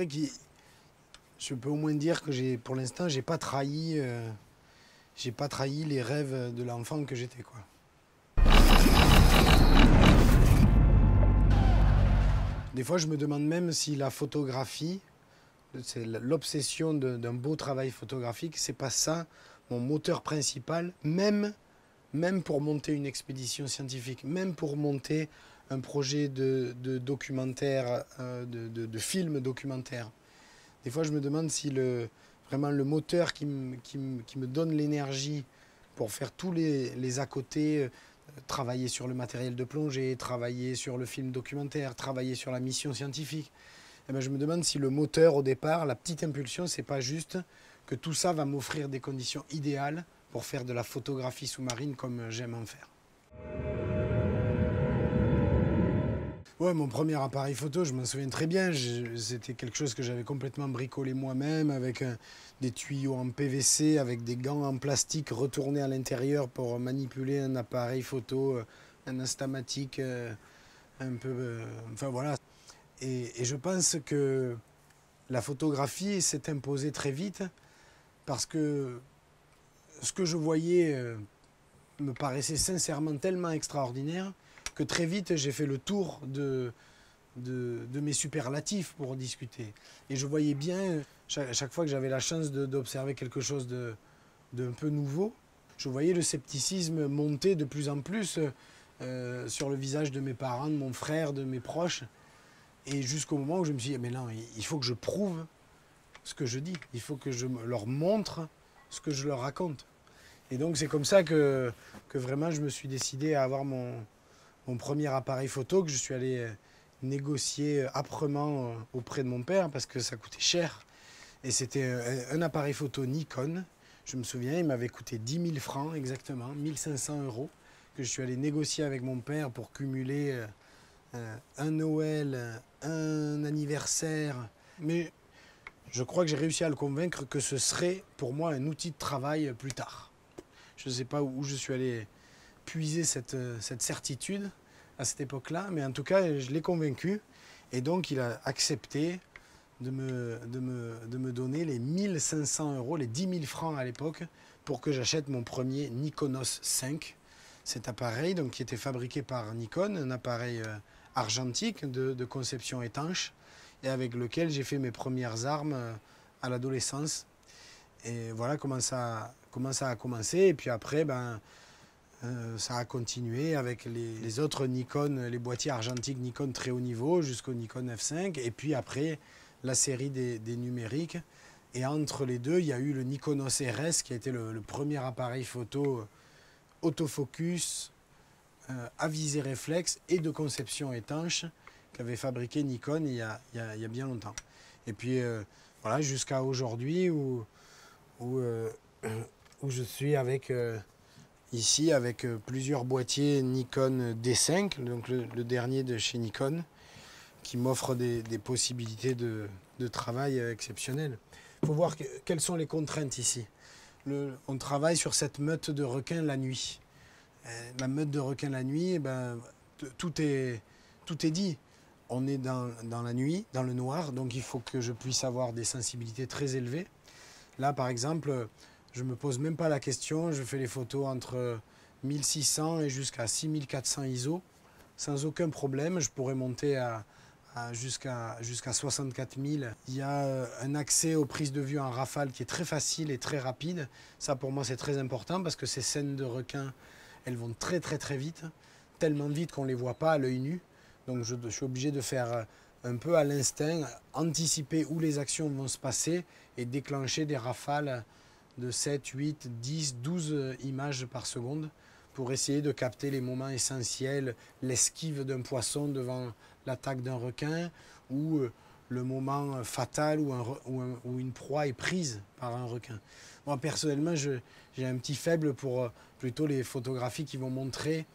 montrer que je peux au moins dire que pour l'instant, j'ai pas trahi les rêves de l'enfant que j'étais, quoi. Des fois, je me demande même si la photographie, c'est l'obsession d'un beau travail photographique, c'est pas ça mon moteur principal, même pour monter une expédition scientifique, même pour monter un projet de documentaire, de film documentaire. Des fois, je me demande si vraiment le moteur qui me donne l'énergie pour faire tous les à côté, travailler sur le matériel de plongée, travailler sur le film documentaire, travailler sur la mission scientifique, eh bien, je me demande si le moteur au départ, la petite impulsion, c'est pas juste que tout ça va m'offrir des conditions idéales pour faire de la photographie sous-marine comme j'aime en faire. Ouais, mon premier appareil photo, je m'en souviens très bien. C'était quelque chose que j'avais complètement bricolé moi-même avec des tuyaux en PVC, avec des gants en plastique retournés à l'intérieur pour manipuler un appareil photo, un Instamatic, un peu... enfin voilà. Et je pense que la photographie s'est imposée très vite parce que ce que je voyais me paraissait sincèrement tellement extraordinaire que très vite j'ai fait le tour de mes superlatifs pour discuter. Et je voyais bien, chaque fois que j'avais la chance d'observer quelque chose d'un peu nouveau, je voyais le scepticisme monter de plus en plus sur le visage de mes parents, de mon frère, de mes proches. Et jusqu'au moment où je me suis dit, mais non, il faut que je prouve ce que je dis. Il faut que je leur montre ce que je leur raconte. Et donc c'est comme ça que vraiment je me suis décidé à avoir mon premier appareil photo, que je suis allé négocier âprement auprès de mon père parce que ça coûtait cher. Et c'était un appareil photo Nikon. Je me souviens, il m'avait coûté 10 000 francs exactement, 1 500 €, que je suis allé négocier avec mon père pour cumuler un Noël, un anniversaire. Mais je crois que j'ai réussi à le convaincre que ce serait pour moi un outil de travail plus tard. Je ne sais pas où je suis allé puiser cette certitude à cette époque-là, mais en tout cas, je l'ai convaincu. Et donc, il a accepté de me donner les 1 500 €, les 10 000 francs à l'époque, pour que j'achète mon premier Nikonos 5. Cet appareil, donc, qui était fabriqué par Nikon, un appareil argentique de conception étanche, et avec lequel j'ai fait mes premières armes à l'adolescence. Et voilà comment ça a commencé. Et puis après, ça a continué avec les autres Nikon, les boîtiers argentiques Nikon très haut niveau, jusqu'au Nikon F5. Et puis après, la série des numériques. Et entre les deux, il y a eu le Nikonos RS, qui a été le premier appareil photo autofocus, à visée réflexe et de conception étanche qu'avait fabriqué Nikon il y a bien longtemps. Et puis voilà, jusqu'à aujourd'hui où je suis ici avec plusieurs boîtiers Nikon D5, donc le dernier de chez Nikon, qui m'offre des possibilités de travail exceptionnelles. Il faut voir quelles sont les contraintes ici. On travaille sur cette meute de requins la nuit. La meute de requins la nuit, tout est dit. On est dans la nuit, dans le noir, donc il faut que je puisse avoir des sensibilités très élevées. Là, par exemple, je ne me pose même pas la question, je fais les photos entre 1600 et jusqu'à 6400 ISO, sans aucun problème. Je pourrais monter jusqu'à 64 000. Il y a un accès aux prises de vue en rafale qui est très facile et très rapide. Ça, pour moi, c'est très important parce que ces scènes de requins, elles vont très très très vite, tellement vite qu'on ne les voit pas à l'œil nu. Donc je suis obligé de faire un peu à l'instinct, anticiper où les actions vont se passer et déclencher des rafales de 7, 8, 10, 12 images par seconde pour essayer de capter les moments essentiels, l'esquive d'un poisson devant l'attaque d'un requin ou le moment fatal où une proie est prise par un requin. Moi, personnellement, j'ai un petit faible pour plutôt les photographies qui vont montrer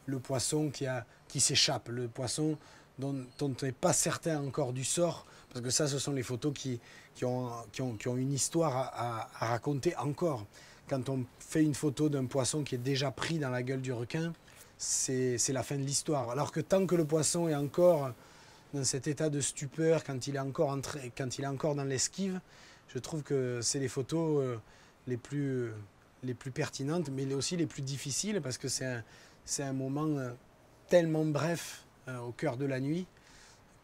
le poisson qui s'échappe, le poisson dont on n'est pas certain encore du sort, parce que ça, ce sont les photos qui ont une histoire à raconter encore. Quand on fait une photo d'un poisson qui est déjà pris dans la gueule du requin, c'est la fin de l'histoire. Alors que tant que le poisson est encore dans cet état de stupeur quand il est encore, quand il est encore dans l'esquive, je trouve que c'est les photos les plus pertinentes, mais aussi les plus difficiles, parce que c'est un moment tellement bref au cœur de la nuit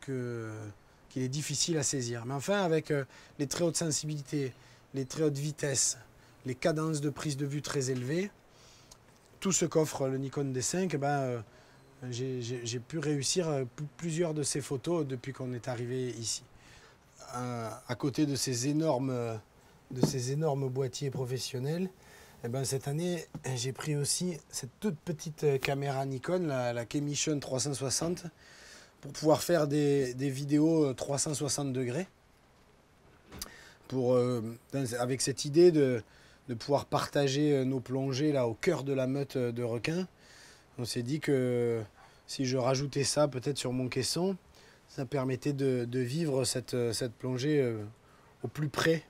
qu'il est difficile à saisir. Mais enfin, avec les très hautes sensibilités, les très hautes vitesses, les cadences de prise de vue très élevées, tout ce qu'offre le Nikon D5, j'ai pu réussir plusieurs de ces photos depuis qu'on est arrivé ici. À côté de ces énormes boîtiers professionnels, cette année, j'ai pris aussi cette toute petite caméra Nikon, la Keymission 360, pour pouvoir faire des vidéos 360 degrés. Avec cette idée de pouvoir partager nos plongées là, au cœur de la meute de requins. On s'est dit que si je rajoutais ça peut-être sur mon caisson, ça permettait de vivre cette plongée au plus près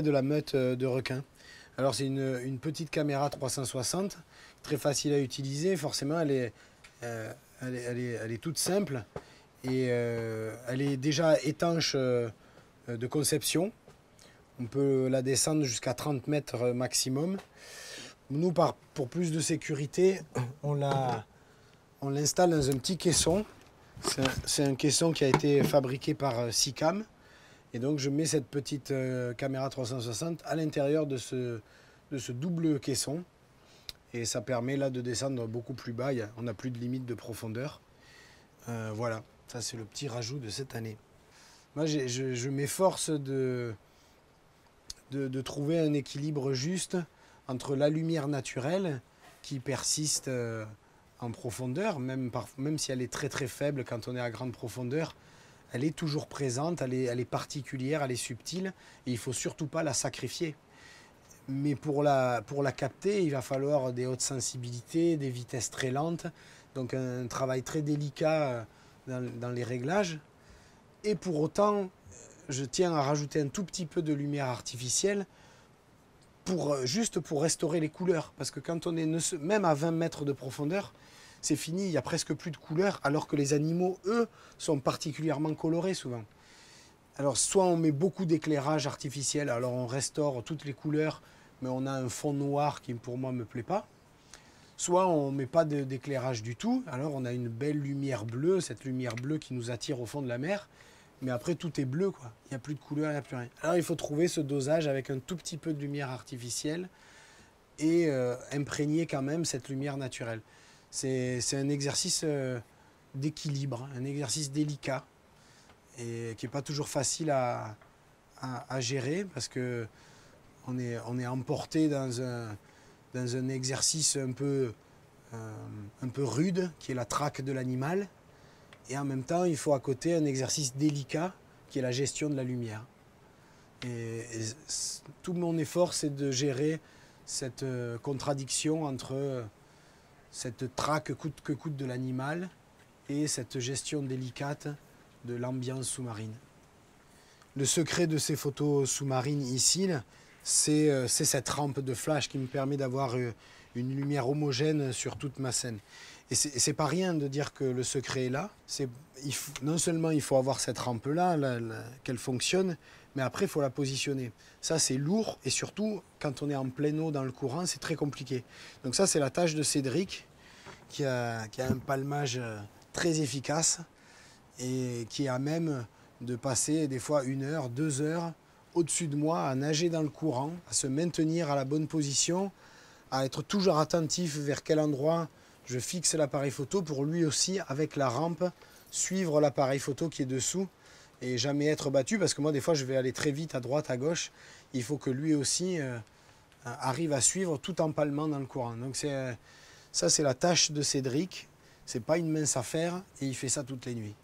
de la meute de requins. Alors c'est une petite caméra 360, très facile à utiliser. Forcément, elle est toute simple et elle est déjà étanche de conception. On peut la descendre jusqu'à 30 mètres maximum. Nous, pour plus de sécurité, on l'installe dans un petit caisson. C'est un caisson qui a été fabriqué par Sicam. Et donc je mets cette petite caméra 360 à l'intérieur de ce double caisson. Et ça permet là de descendre beaucoup plus bas. On n'a plus de limite de profondeur. Voilà, ça c'est le petit rajout de cette année. Moi je m'efforce de trouver un équilibre juste entre la lumière naturelle qui persiste en profondeur, même si elle est très très faible quand on est à grande profondeur, elle est toujours présente, elle est particulière, elle est subtile, et il ne faut surtout pas la sacrifier. Mais pour la capter, il va falloir des hautes sensibilités, des vitesses très lentes, donc un travail très délicat dans les réglages. Et pour autant, je tiens à rajouter un tout petit peu de lumière artificielle juste pour restaurer les couleurs. Parce que quand on est même à 20 mètres de profondeur, c'est fini, il n'y a presque plus de couleurs, alors que les animaux, eux, sont particulièrement colorés souvent. Alors soit on met beaucoup d'éclairage artificiel, alors on restaure toutes les couleurs, mais on a un fond noir qui pour moi ne me plaît pas. Soit on ne met pas d'éclairage du tout, alors on a une belle lumière bleue, cette lumière bleue qui nous attire au fond de la mer, mais après tout est bleu, quoi. Il n'y a plus de couleur, il n'y a plus rien. Alors il faut trouver ce dosage avec un tout petit peu de lumière artificielle et imprégner quand même cette lumière naturelle. C'est un exercice d'équilibre, un exercice délicat et qui n'est pas toujours facile à gérer parce que on est emporté dans un exercice un peu rude qui est la traque de l'animal. Et en même temps, il faut à côté un exercice délicat qui est la gestion de la lumière. Et tout mon effort, c'est de gérer cette contradiction entre cette traque coûte que coûte de l'animal et cette gestion délicate de l'ambiance sous-marine. Le secret de ces photos sous-marines ici, c'est cette rampe de flash qui me permet d'avoir une lumière homogène sur toute ma scène. Et c'est pas rien de dire que le secret est là. Non seulement il faut avoir cette rampe-là, qu'elle fonctionne, mais après il faut la positionner. Ça c'est lourd et surtout quand on est en pleine eau dans le courant, c'est très compliqué. Donc ça c'est la tâche de Cédric qui a un palmage très efficace et qui est à même de passer des fois 1 heure, 2 heures au-dessus de moi à nager dans le courant, à se maintenir à la bonne position, à être toujours attentif vers quel endroit je fixe l'appareil photo pour lui aussi, avec la rampe, suivre l'appareil photo qui est dessous et jamais être battu parce que moi des fois je vais aller très vite à droite, à gauche. Il faut que lui aussi arrive à suivre tout en palmant dans le courant. Donc ça c'est la tâche de Cédric. C'est pas une mince affaire et il fait ça toutes les nuits.